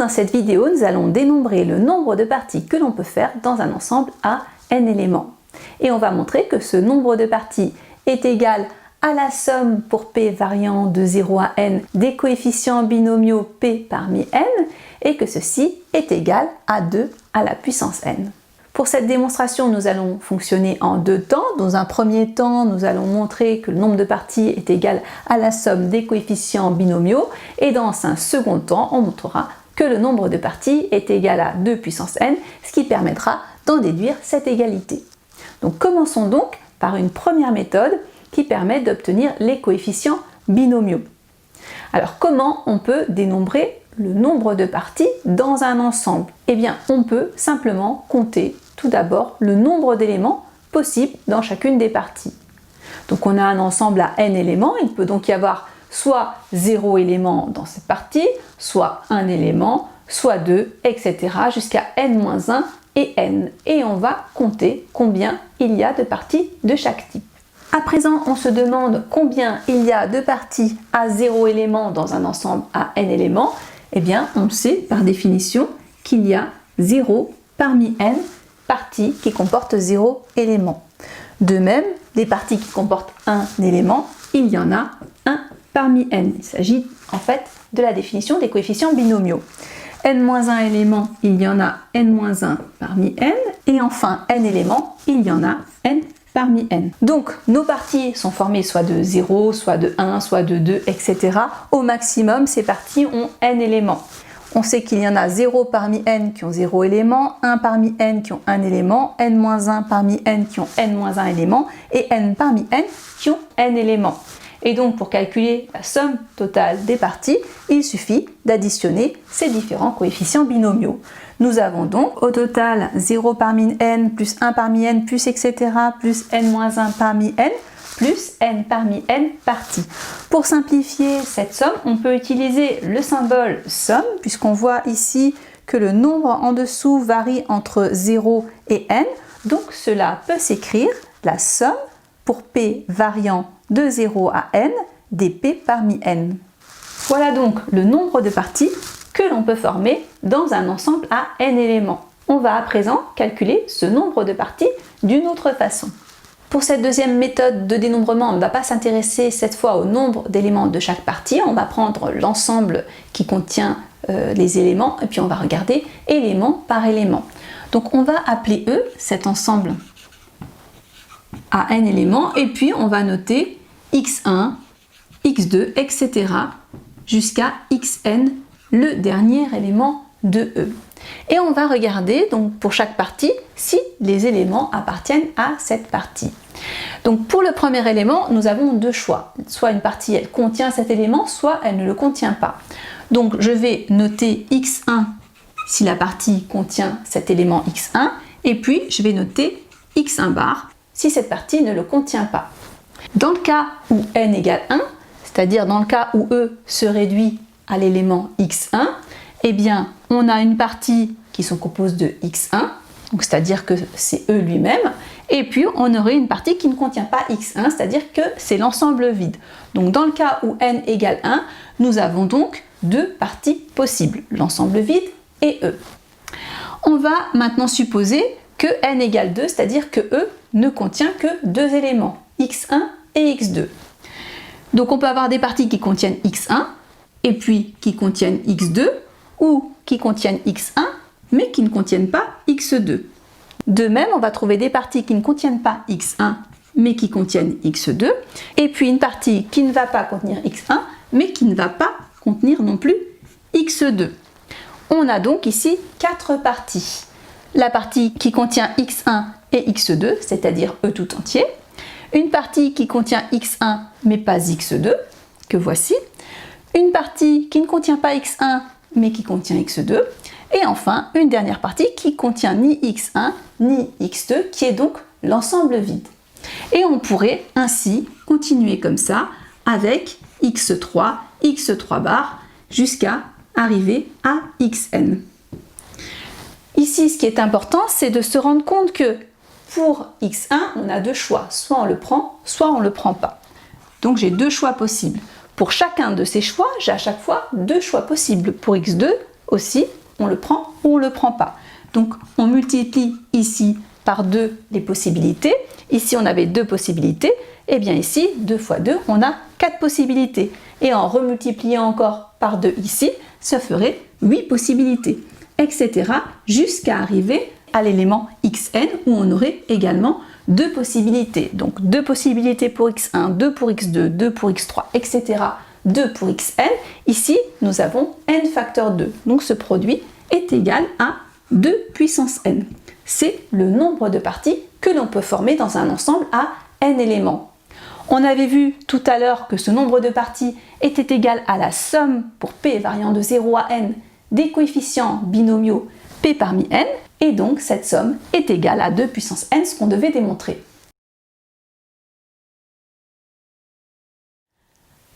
dans cette vidéo, nous allons dénombrer le nombre de parties que l'on peut faire dans un ensemble à n éléments. Et on va montrer que ce nombre de parties est égal à la somme pour p variant de 0 à n des coefficients binomiaux p parmi n et que ceci est égal à 2 à la puissance n. Pour cette démonstration, nous allons fonctionner en deux temps. Dans un premier temps, nous allons montrer que le nombre de parties est égal à la somme des coefficients binomiaux et dans un second temps, on montrera que le nombre de parties est égal à 2 puissance n, ce qui permettra d'en déduire cette égalité. Donc commençons donc par une première méthode qui permet d'obtenir les coefficients binomiaux. Alors comment on peut dénombrer le nombre de parties dans un ensemble? Eh bien, on peut simplement compter tout d'abord le nombre d'éléments possibles dans chacune des parties. Donc on a un ensemble à n éléments, il peut donc y avoir soit 0 élément dans cette partie, soit 1 élément, soit 2, etc. jusqu'à n-1 et n. Et on va compter combien il y a de parties de chaque type. À présent, on se demande combien il y a de parties à 0 élément dans un ensemble à n éléments. Eh bien, on sait par définition qu'il y a 0 parmi n parties qui comportent 0 élément. De même, les parties qui comportent 1 élément, il y en a 1 parmi n. Il s'agit en fait de la définition des coefficients binomiaux. n-1 élément, il y en a n-1 parmi n. Et enfin, n éléments, il y en a n parmi n. Donc, nos parties sont formées soit de 0, soit de 1, soit de 2, etc. Au maximum, ces parties ont n éléments. On sait qu'il y en a 0 parmi n qui ont 0 éléments, 1 parmi n qui ont 1 élément, n-1 parmi n qui ont n-1 élément et n parmi n qui ont n éléments. Et donc, pour calculer la somme totale des parties, il suffit d'additionner ces différents coefficients binomiaux. Nous avons donc au total 0 parmi n plus 1 parmi n plus etc. plus n-1 parmi n plus n parmi n parties. Pour simplifier cette somme, on peut utiliser le symbole somme puisqu'on voit ici que le nombre en dessous varie entre 0 et n. Donc cela peut s'écrire la somme pour p variant de 0 à n des p parmi n. Voilà donc le nombre de parties que l'on peut former dans un ensemble à n éléments. On va à présent calculer ce nombre de parties d'une autre façon. Pour cette deuxième méthode de dénombrement, on ne va pas s'intéresser cette fois au nombre d'éléments de chaque partie, on va prendre l'ensemble qui contient les éléments et puis on va regarder élément par élément. Donc on va appeler E cet ensemble à n éléments et puis on va noter x1, x2, etc. jusqu'à xn, le dernier élément de E. Et on va regarder donc pour chaque partie si les éléments appartiennent à cette partie. Donc pour le premier élément, nous avons deux choix. Soit une partie elle contient cet élément, soit elle ne le contient pas. Donc je vais noter x1 si la partie contient cet élément x1 et puis je vais noter x1 bar si cette partie ne le contient pas. Dans le cas où n égale 1, c'est-à-dire dans le cas où E se réduit à l'élément x1, eh bien on a une partie qui se compose de x1, donc c'est-à-dire que c'est E lui-même, et puis on aurait une partie qui ne contient pas x1, c'est-à-dire que c'est l'ensemble vide. Donc dans le cas où n égale 1, nous avons donc deux parties possibles, l'ensemble vide et E. On va maintenant supposer que n égale 2, c'est-à-dire que E ne contient que deux éléments, x1 et x2. Donc on peut avoir des parties qui contiennent x1 et puis qui contiennent x2 ou qui contiennent x1 mais qui ne contiennent pas x2. De même, on va trouver des parties qui ne contiennent pas x1 mais qui contiennent x2 et puis une partie qui ne va pas contenir x1 mais qui ne va pas contenir non plus x2. On a donc ici quatre parties. La partie qui contient x1 et x2, c'est-à-dire E tout entier. Une partie qui contient x1 mais pas x2, que voici. Une partie qui ne contient pas x1 mais qui contient x2. Et enfin, une dernière partie qui contient ni x1 ni x2, qui est donc l'ensemble vide. Et on pourrait ainsi continuer comme ça avec x3, x3 bar, jusqu'à arriver à xn. Ici, ce qui est important, c'est de se rendre compte que pour x1, on a deux choix. Soit on le prend, soit on ne le prend pas. Donc j'ai deux choix possibles. Pour chacun de ces choix, j'ai à chaque fois deux choix possibles. Pour x2 aussi, on le prend ou on ne le prend pas. Donc on multiplie ici par 2 les possibilités. Ici on avait 2 possibilités, et bien ici 2 fois 2 on a 4 possibilités. Et en remultipliant encore par 2 ici, ça ferait 8 possibilités, etc. jusqu'à arriver à l'élément xn où on aurait également 2 possibilités. Donc 2 possibilités pour x1, 2 pour x2, 2 pour x3, etc. 2 pour xn. Ici, nous avons n facteur 2. Donc ce produit est égal à 2 puissance n. C'est le nombre de parties que l'on peut former dans un ensemble à n éléments. On avait vu tout à l'heure que ce nombre de parties était égal à la somme pour p variant de 0 à n des coefficients binomiaux p parmi n, et donc cette somme est égale à 2 puissance n, ce qu'on devait démontrer.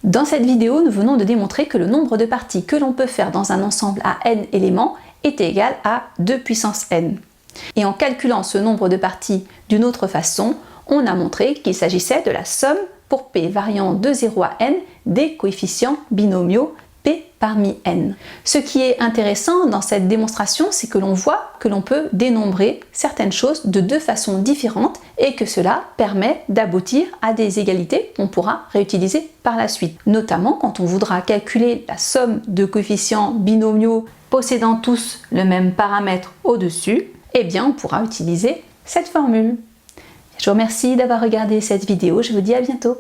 Dans cette vidéo, nous venons de démontrer que le nombre de parties que l'on peut faire dans un ensemble à n éléments est égal à 2 puissance n. Et en calculant ce nombre de parties d'une autre façon, on a montré qu'il s'agissait de la somme pour p variant de 0 à n des coefficients binomiaux p parmi n. Ce qui est intéressant dans cette démonstration, c'est que l'on voit que l'on peut dénombrer certaines choses de 2 façons différentes et que cela permet d'aboutir à des égalités qu'on pourra réutiliser par la suite. Notamment quand on voudra calculer la somme de coefficients binomiaux possédant tous le même paramètre au-dessus, eh bien on pourra utiliser cette formule. Je vous remercie d'avoir regardé cette vidéo, je vous dis à bientôt.